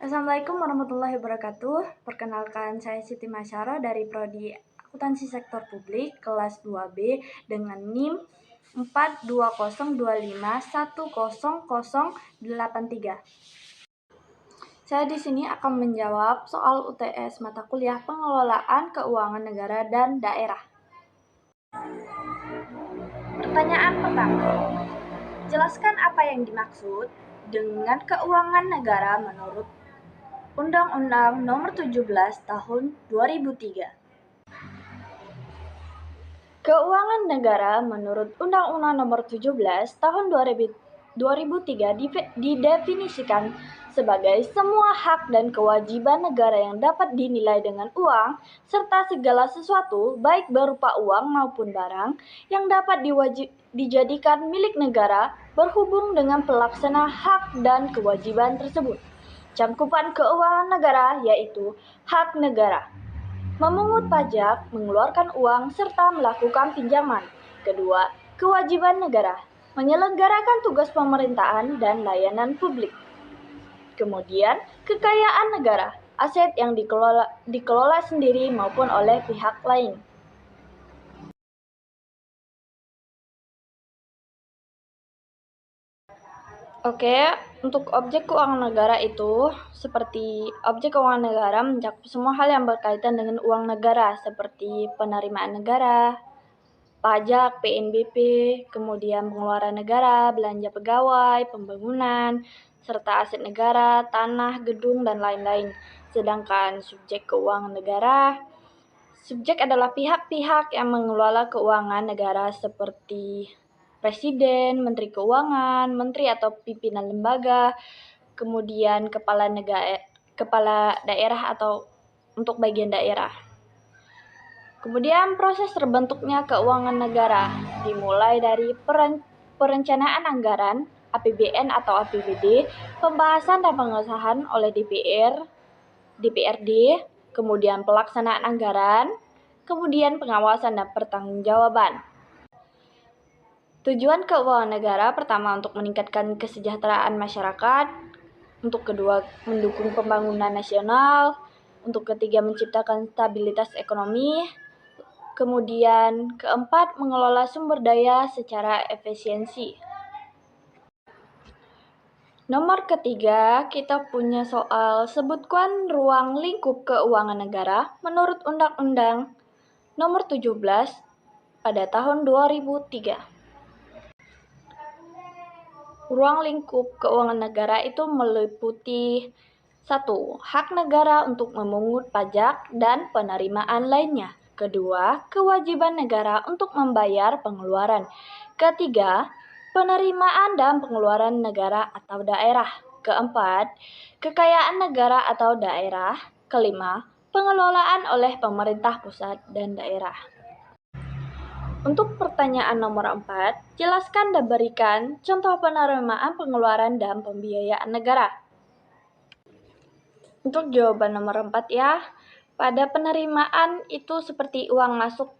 Assalamualaikum warahmatullahi wabarakatuh. Perkenalkan, saya Siti Masyara dari Prodi Akuntansi Sektor Publik kelas 2B dengan NIM 42055100083. Saya di sini akan menjawab soal UTS mata kuliah Pengelolaan Keuangan Negara dan Daerah. Pertanyaan pertama, jelaskan apa yang dimaksud dengan keuangan negara menurut Undang-Undang Nomor 17 Tahun 2003. Keuangan negara menurut Undang-Undang Nomor 17 Tahun 2003 didefinisikan sebagai semua hak dan kewajiban negara yang dapat dinilai dengan uang, serta segala sesuatu, baik berupa uang maupun barang, yang dapat dijadikan milik negara berhubung dengan pelaksana hak dan kewajiban tersebut. Cangkupan keuangan negara yaitu hak negara memungut pajak, mengeluarkan uang, serta melakukan pinjaman. Kedua, kewajiban negara menyelenggarakan tugas pemerintahan dan layanan publik. Kemudian, kekayaan negara, aset yang dikelola sendiri maupun oleh pihak lain. Oke, untuk objek keuangan negara itu seperti objek keuangan negara mencakup semua hal yang berkaitan dengan uang negara seperti penerimaan negara, pajak, PNBP, kemudian pengeluaran negara, belanja pegawai, pembangunan, serta aset negara, tanah, gedung, dan lain-lain. Sedangkan subjek keuangan negara, subjek adalah pihak-pihak yang mengelola keuangan negara seperti Presiden, Menteri Keuangan, Menteri atau pimpinan lembaga, kemudian kepala daerah atau untuk bagian daerah. Kemudian proses terbentuknya keuangan negara dimulai dari perencanaan anggaran APBN atau APBD, pembahasan dan pengesahan oleh DPRD, kemudian pelaksanaan anggaran, kemudian pengawasan dan pertanggungjawaban. Tujuan keuangan negara pertama untuk meningkatkan kesejahteraan masyarakat, untuk kedua mendukung pembangunan nasional, untuk ketiga menciptakan stabilitas ekonomi, kemudian keempat mengelola sumber daya secara efisiensi. Nomor ketiga, kita punya soal sebutkan ruang lingkup keuangan negara menurut Undang-Undang Nomor 17 pada tahun 2003. Ruang lingkup keuangan negara itu meliputi 1. Hak negara untuk memungut pajak dan penerimaan lainnya. Kedua, kewajiban negara untuk membayar pengeluaran. Ketiga, penerimaan dan pengeluaran negara atau daerah. Keempat, kekayaan negara atau daerah. Kelima, pengelolaan oleh pemerintah pusat dan daerah. Untuk pertanyaan nomor 4, jelaskan dan berikan contoh penerimaan pengeluaran dan pembiayaan negara. Untuk jawaban nomor 4 ya, pada penerimaan itu seperti uang masuk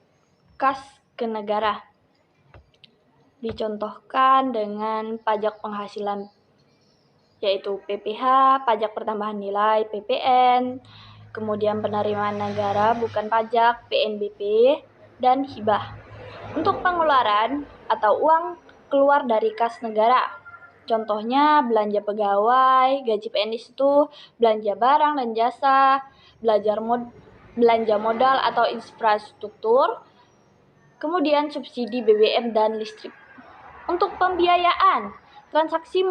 kas ke negara. Dicontohkan dengan pajak penghasilan yaitu PPh, pajak pertambahan nilai PPN, kemudian penerimaan negara bukan pajak PNBP, dan hibah. Untuk pengeluaran atau uang keluar dari kas negara, contohnya belanja pegawai, gaji PNS itu belanja barang dan jasa, belanja modal atau infrastruktur, kemudian subsidi BBM dan listrik. Untuk pembiayaan, transaksi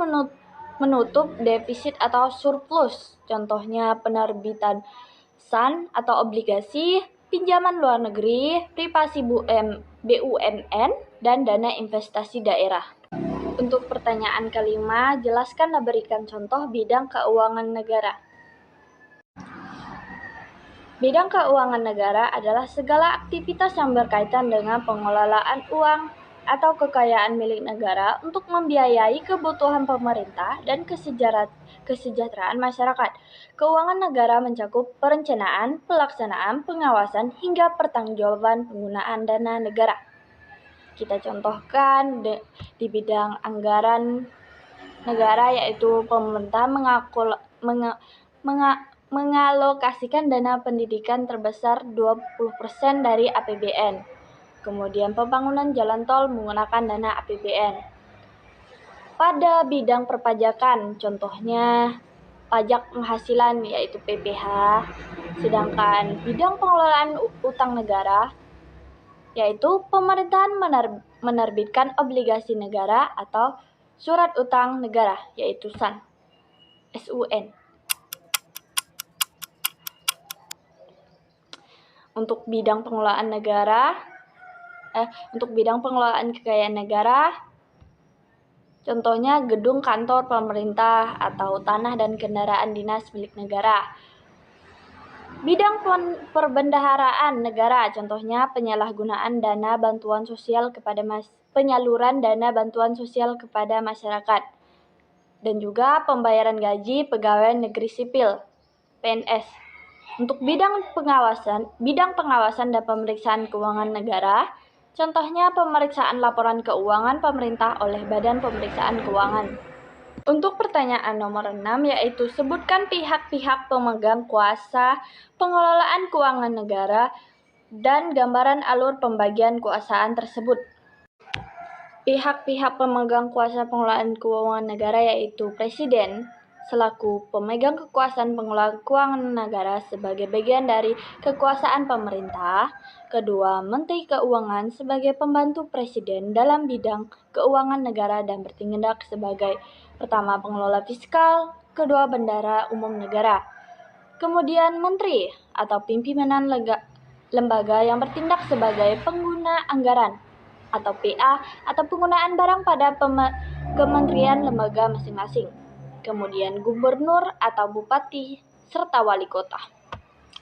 menutup defisit atau surplus, contohnya penerbitan SAN atau obligasi, pinjaman luar negeri, privasi BUMN, dan dana investasi daerah. Untuk pertanyaan kelima, jelaskan dan berikan contoh bidang keuangan negara. Bidang keuangan negara adalah segala aktivitas yang berkaitan dengan pengelolaan uang atau kekayaan milik negara untuk membiayai kebutuhan pemerintah dan kesejahteraan masyarakat. Keuangan negara mencakup perencanaan, pelaksanaan, pengawasan, hingga pertanggungjawaban penggunaan dana negara. Kita contohkan di bidang anggaran negara, yaitu pemerintah mengalokasikan dana pendidikan terbesar 20% dari APBN. Kemudian pembangunan jalan tol menggunakan dana APBN. Pada bidang perpajakan, contohnya pajak penghasilan yaitu PPh, sedangkan bidang pengelolaan utang negara yaitu pemerintahan menerbitkan obligasi negara atau surat utang negara yaitu SUN. Untuk bidang pengelolaan kekayaan negara, contohnya gedung kantor pemerintah atau tanah dan kendaraan dinas milik negara. Bidang perbendaharaan negara, contohnya penyalahgunaan dana bantuan sosial penyaluran dana bantuan sosial kepada masyarakat. Dan juga pembayaran gaji pegawai negeri sipil, PNS. Untuk bidang pengawasan dan pemeriksaan keuangan negara, contohnya pemeriksaan laporan keuangan pemerintah oleh Badan Pemeriksaan Keuangan. Untuk pertanyaan nomor 6 yaitu sebutkan pihak-pihak pemegang kuasa pengelolaan keuangan negara dan gambaran alur pembagian kekuasaan tersebut. Pihak-pihak pemegang kuasa pengelolaan keuangan negara yaitu Presiden selaku pemegang kekuasaan pengelolaan keuangan negara sebagai bagian dari kekuasaan pemerintah. Kedua, Menteri Keuangan sebagai pembantu Presiden dalam bidang keuangan negara dan bertindak sebagai pertama pengelola fiskal, kedua bendahara umum negara. Kemudian Menteri atau pimpinan lembaga yang bertindak sebagai pengguna anggaran atau PA atau penggunaan barang pada kementerian lembaga masing-masing. Kemudian gubernur atau bupati serta wali kota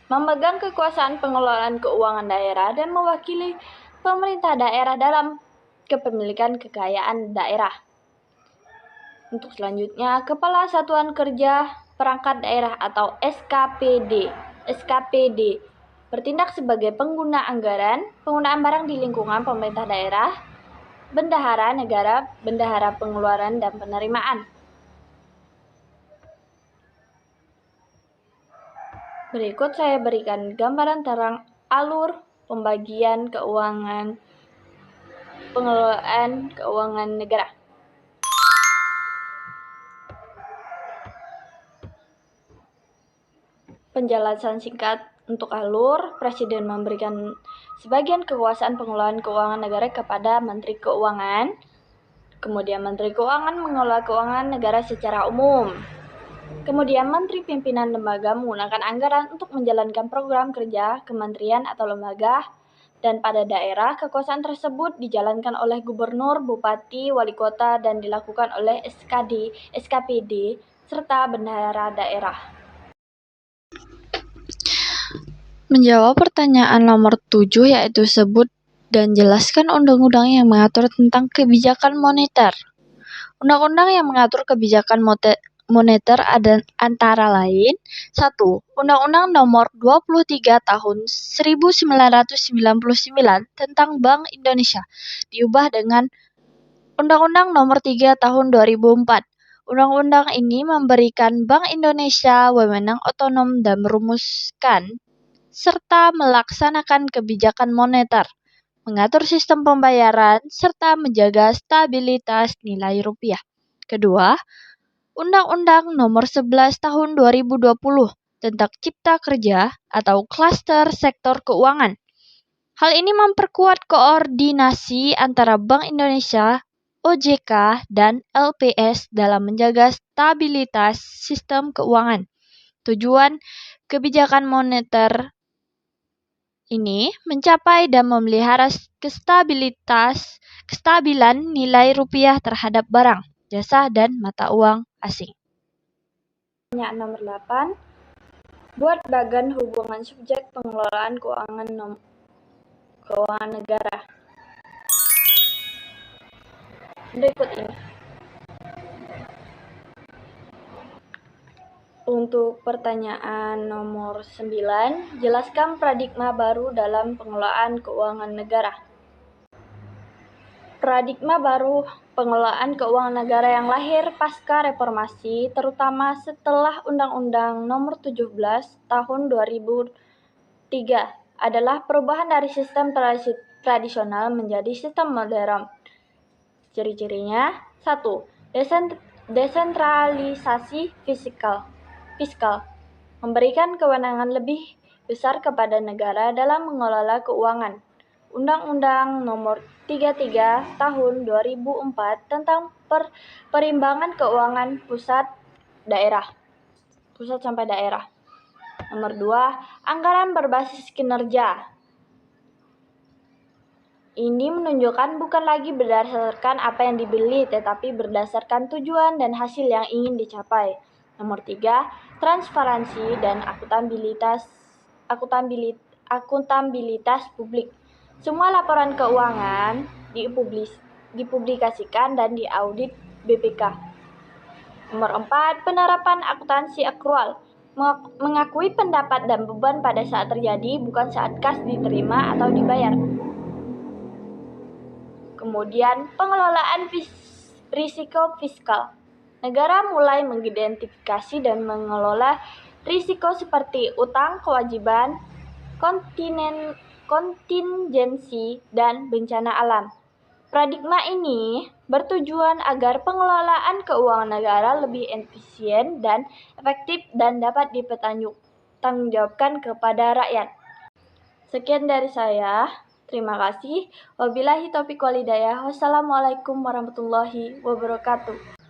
memegang kekuasaan pengelolaan keuangan daerah dan mewakili pemerintah daerah dalam kepemilikan kekayaan daerah. Untuk selanjutnya, Kepala Satuan Kerja Perangkat Daerah atau SKPD bertindak sebagai pengguna anggaran, penggunaan barang di lingkungan pemerintah daerah, bendahara negara, bendahara pengeluaran dan penerimaan. Berikut saya berikan gambaran terang alur pembagian pengelolaan keuangan negara. Penjelasan singkat untuk alur, Presiden memberikan sebagian kekuasaan pengelolaan keuangan negara kepada Menteri Keuangan. Kemudian Menteri Keuangan mengelola keuangan negara secara umum. Kemudian Menteri Pimpinan Lembaga menggunakan anggaran untuk menjalankan program kerja kementerian atau lembaga, dan pada daerah kekuasaan tersebut dijalankan oleh gubernur, bupati, wali kota, dan dilakukan oleh SKPD, serta bendahara daerah. Menjawab pertanyaan nomor 7 yaitu sebut dan jelaskan undang-undang yang mengatur tentang kebijakan moneter. Undang-undang yang mengatur kebijakan moneter ada antara lain 1. Undang-Undang Nomor 23 Tahun 1999 tentang Bank Indonesia diubah dengan Undang-Undang Nomor 3 Tahun 2004. Undang-undang ini memberikan Bank Indonesia wewenang otonom dan merumuskan serta melaksanakan kebijakan moneter, mengatur sistem pembayaran, serta menjaga stabilitas nilai rupiah. Kedua, Undang-Undang Nomor 11 Tahun 2020 tentang Cipta Kerja atau Klaster Sektor Keuangan. Hal ini memperkuat koordinasi antara Bank Indonesia, OJK, dan LPS dalam menjaga stabilitas sistem keuangan. Tujuan kebijakan moneter ini mencapai dan memelihara kestabilan nilai rupiah terhadap barang, jasa, dan mata uang asing. Pertanyaan nomor 8. Buat bagan hubungan subjek pengelolaan keuangan negara. Berikut ini. Untuk pertanyaan nomor 9, jelaskan paradigma baru dalam pengelolaan keuangan negara. Paradigma baru pengelolaan keuangan negara yang lahir pasca reformasi, terutama setelah Undang-Undang Nomor 17 Tahun 2003, adalah perubahan dari sistem tradisional menjadi sistem modern. Ciri-cirinya: 1. Desentralisasi fiskal, memberikan kewenangan lebih besar kepada negara dalam mengelola keuangan. Undang-Undang Nomor 33 Tahun 2004 tentang perimbangan keuangan pusat sampai daerah. Nomor 2. Anggaran berbasis kinerja. Ini menunjukkan bukan lagi berdasarkan apa yang dibeli, tetapi berdasarkan tujuan dan hasil yang ingin dicapai. Nomor 3. Transparansi dan akuntabilitas publik. Semua laporan keuangan dipublikasikan dan diaudit BPK. Nomor 4. Penerapan akuntansi akrual. Mengakui pendapat dan beban pada saat terjadi, bukan saat kas diterima atau dibayar. Kemudian, pengelolaan risiko fiskal. Negara mulai mengidentifikasi dan mengelola risiko seperti utang, kewajiban, kontingensi, dan bencana alam. Paradigma ini bertujuan agar pengelolaan keuangan negara lebih efisien dan efektif dan dapat dipertanggungjawabkan kepada rakyat. Sekian dari saya. Terima kasih. Wabillahi taufiq wal hidayah. Wassalamualaikum warahmatullahi wabarakatuh.